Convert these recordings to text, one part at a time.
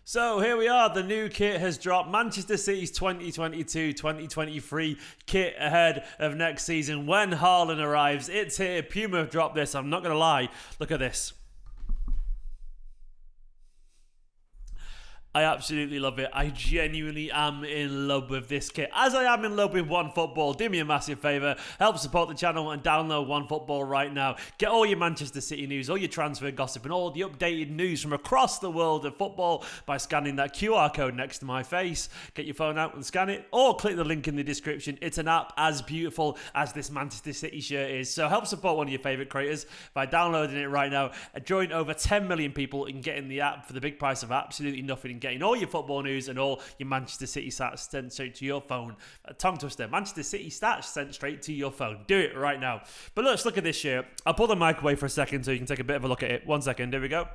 So here we are, the new kit has dropped. Manchester City's 2022-2023 kit ahead of next season when Haaland arrives. It's here, Puma have dropped this, I'm not going to lie. Look at this. I absolutely love it. I genuinely am in love with this kit. As I am in love with OneFootball, do me a massive favour. Help support the channel and download OneFootball right now. Get all your Manchester City news, all your transfer gossip and all the updated news from across the world of football by scanning that QR code next to my face. Get your phone out and scan it, or click the link in the description. It's an app as beautiful as this Manchester City shirt is. So help support one of your favourite creators by downloading it right now. Join over 10 million people in getting the app for the big price of absolutely nothing and getting all your football news and all your Manchester City stats sent straight to your phone. Tongue twister. Manchester City stats sent straight to your phone. Do it right now. But let's look at this shirt. I'll pull the mic away for a second so you can take a bit of a look at it. 1 second. Here we go.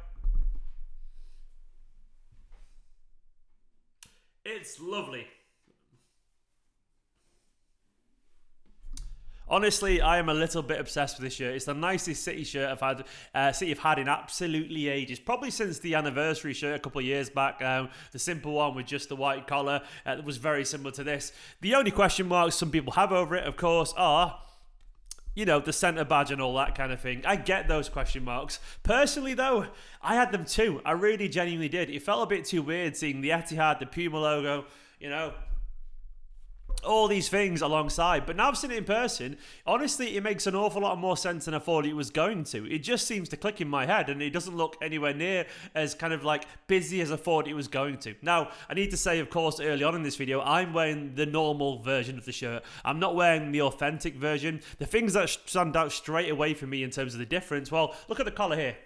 It's lovely. Honestly, I am a little bit obsessed with this shirt. It's the nicest City shirt City have had in absolutely ages. Probably since the anniversary shirt a couple of years back. The simple one with just the white collar that was very similar to this. The only question marks some people have over it, of course, are, you know, the centre badge and all that kind of thing. I get those question marks. Personally, though, I had them too. I really genuinely did. It felt a bit too weird seeing the Etihad, the Puma logo, you know, all these things alongside. But now I've seen it in person, honestly, it makes an awful lot more sense than I thought it was going to. It just seems to click in my head, and it doesn't look anywhere near as kind of like busy as I thought it was going to. Now, I need to say, of course, early on in this video, I'm wearing the normal version of the shirt. I'm not wearing the authentic version. The things that stand out straight away for me in terms of the difference, well, look at the collar here.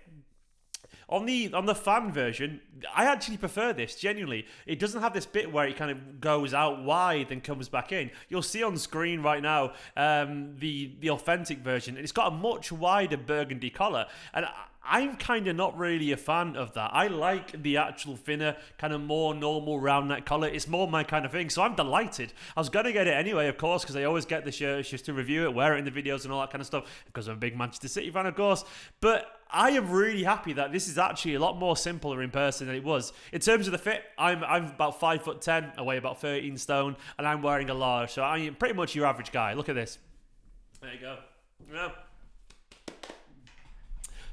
On the fan version, I actually prefer this, genuinely. It doesn't have this bit where it kind of goes out wide and comes back in. You'll see on screen right now the authentic version, and it's got a much wider burgundy collar. And I'm kind of not really a fan of that. I like the actual thinner, kind of more normal round neck collar. It's more my kind of thing, so I'm delighted. I was going to get it anyway, of course, because I always get the shirts just to review it, wear it in the videos and all that kind of stuff, because I'm a big Manchester City fan, of course. But I am really happy that this is actually a lot more simpler in person than it was. In terms of the fit, I'm about 5'10", I weigh about 13 stone, and I'm wearing a large, so I'm pretty much your average guy. Look at this. There you go. Yeah.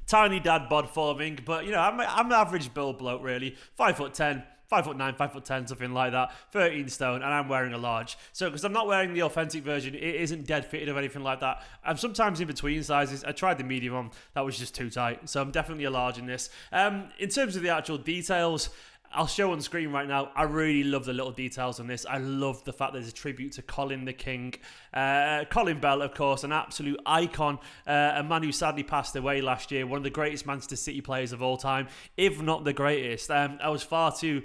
Tiny dad bod forming, but you know, I'm an average build bloke, really. 5'10", 5'9", 5'10", something like that, 13 stone, and I'm wearing a large. So, because I'm not wearing the authentic version, it isn't dead fitted or anything like that. I'm sometimes in between sizes. I tried the medium one, that was just too tight. So I'm definitely a large in this. In terms of the actual details, I'll show on screen right now. I really love the little details on this. I love the fact there's a tribute to Colin the King. Colin Bell, of course, an absolute icon. A man who sadly passed away last year. One of the greatest Manchester City players of all time, if not the greatest. I was far too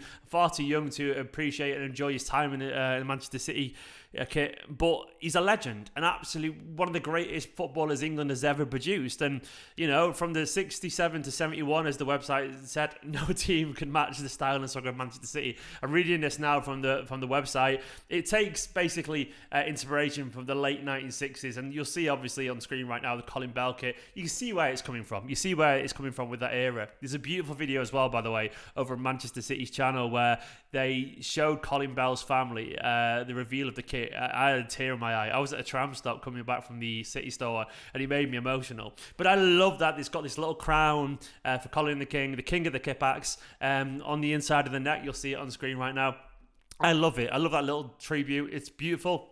young to appreciate and enjoy his time in Manchester City kit, but he's a legend, an absolute one of the greatest footballers England has ever produced. And you know, from the 67 to 71, as the website said, no team can match the style and soccer of Manchester City. I'm reading this now from the website. It takes basically inspiration from the late 1960s, and you'll see obviously on screen right now the Colin Bell kit. You can see where it's coming from. You see where it's coming from with that era. There's a beautiful video as well, by the way, over on Manchester City's channel where they showed Colin Bell's family the reveal of the kit. I had a tear in my eye. I was at a tram stop coming back from the City store, and it made me emotional. But I love that it's got this little crown for Colin the King of the 𝐿𝐴𝐻. On the inside of the neck, you'll see it on screen right now. I love it. I love that little tribute. It's beautiful.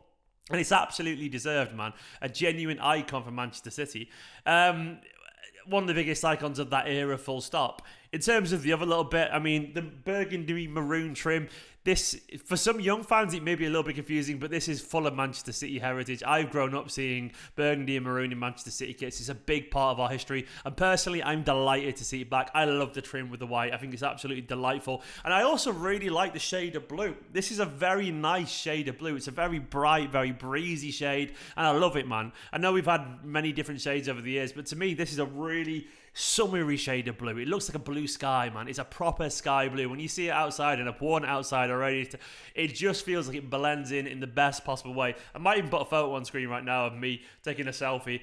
And it's absolutely deserved, man. A genuine icon for Manchester City. One of the biggest icons of that era, full stop. In terms of the other little bit, I mean, the burgundy maroon trim, this, for some young fans, it may be a little bit confusing, but this is full of Manchester City heritage. I've grown up seeing burgundy and maroon in Manchester City kits. It's a big part of our history, and personally, I'm delighted to see it back. I love the trim with the white. I think it's absolutely delightful, and I also really like the shade of blue. This is a very nice shade of blue. It's a very bright, very breezy shade, and I love it, man. I know we've had many different shades over the years, but to me, this is a really summery shade of blue. It looks like a blue sky, man. It's a proper sky blue. When you see it outside, and I've worn it outside already, it just feels like it blends in the best possible way. I might even put a photo on screen right now of me taking a selfie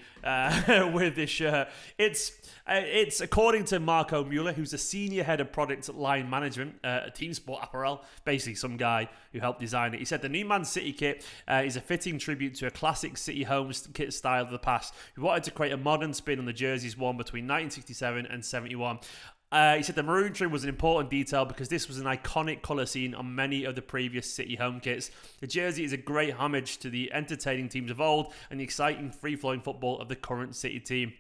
with this shirt. It's according to 𝐌𝐞𝐫𝐜𝐡, who's a senior head of product line management at Team Sport Apparel, basically some guy who helped design it. He said the new Man City kit is a fitting tribute to a classic City home kit style of the past. We wanted to create a modern spin on the jerseys worn between 1967 and 71. He said the maroon trim was an important detail because this was an iconic colour seen on many of the previous City home kits. The jersey is a great homage to the entertaining teams of old and the exciting free-flowing football of the current City team.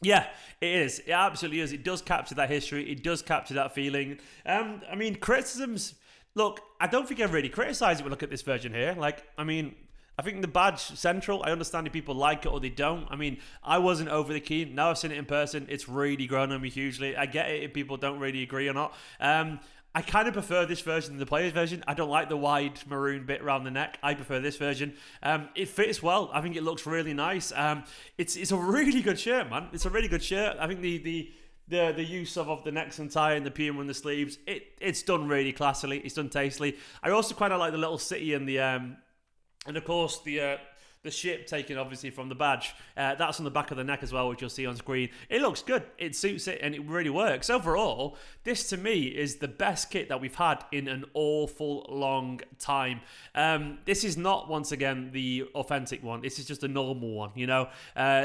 Yeah, it is. It absolutely is. It does capture that history. It does capture that feeling. I mean, criticisms... Look, I don't think I've really criticised it when I look at this version here. I think the badge central, I understand if people like it or they don't. I mean, I wasn't overly keen. Now I've seen it in person. It's really grown on me hugely. I get it if people don't really agree or not. I kind of prefer this version than the player's version. I don't like the wide maroon bit around the neck. I prefer this version. It fits well. I think it looks really nice. It's a really good shirt, man. It's a really good shirt. I think the use of the necks and tie and the Puma and the sleeves, it's done really classily. It's done tastily. I also kind of like the little city and and of course the ship taken obviously from the badge. That's on the back of the neck as well, which you'll see on screen. It looks good. It suits it and it really works. Overall, this to me is the best kit that we've had in an awful long time. This is not, once again, the authentic one. This is just a normal one, you know?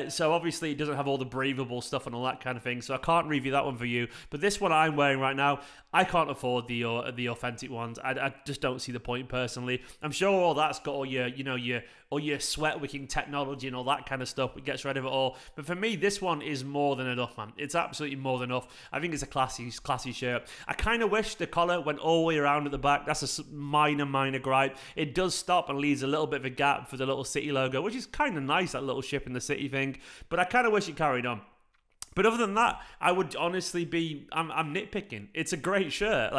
So obviously it doesn't have all the breathable stuff and all that kind of thing, so I can't review that one for you. But this one I'm wearing right now, I can't afford the authentic ones. I just don't see the point personally. I'm sure all that's got all your sweat wicking technology and all that kind of stuff. It gets rid of it all. But for me, this one is more than enough, man. It's absolutely more than enough. I think it's a classy shirt. I kind of wish the collar went all the way around at the back. That's a minor gripe. It does stop and leaves a little bit of a gap for the little City logo, which is kind of nice, that little ship in the City thing. But I kind of wish it carried on. But other than that, I would honestly I'm nitpicking. It's a great shirt.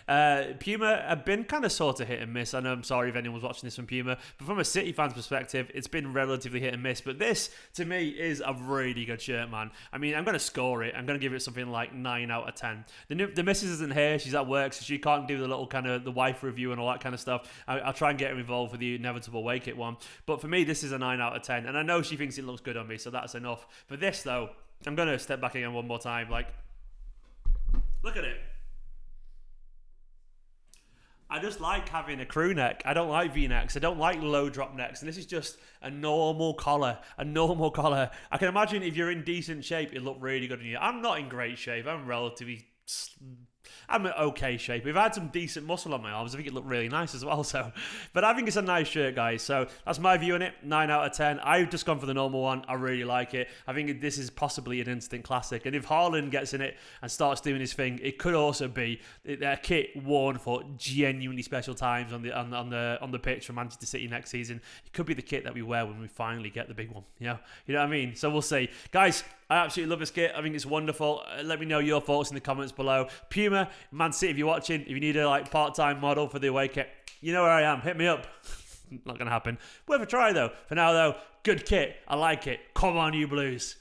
Puma have been kind of sort of hit and miss. I know, I'm sorry if anyone's watching this from Puma, but from a City fan's perspective, it's been relatively hit and miss. But this, to me, is a really good shirt, man. I mean, I'm going to score it. I'm going to give it something like 9 out of 10. The missus isn't here. She's at work, so she can't do the little kind of the wife review and all that kind of stuff. I'll try and get her involved with the inevitable 𝐌𝐞𝐫𝐜𝐡 one. But for me, this is a 9 out of 10. And I know she thinks it looks good on me, so that's enough. For this, though, I'm going to step back again one more time. Look at it. I just like having a crew neck. I don't like V-necks. I don't like low drop necks. And this is just a normal collar. I can imagine if you're in decent shape, it'll look really good on you. I'm not in great shape. I'm in okay shape. If I had some decent muscle on my arms, I think it looked really nice as well. But I think it's a nice shirt, guys. So that's my view on it. 9 out of 10. I've just gone for the normal one. I really like it. I think this is possibly an instant classic. And if Haaland gets in it and starts doing his thing, it could also be a kit worn for genuinely special times on the pitch for Manchester City next season. It could be the kit that we wear when we finally get the big one. You know what I mean? So we'll see, guys. I absolutely love this kit. I think it's wonderful. Let me know your thoughts in the comments below. Puma, Man City, if you're watching, if you need a part-time model for the away kit, you know where I am. Hit me up. Not going to happen. Worth a try, though. For now, though, good kit. I like it. Come on, you Blues.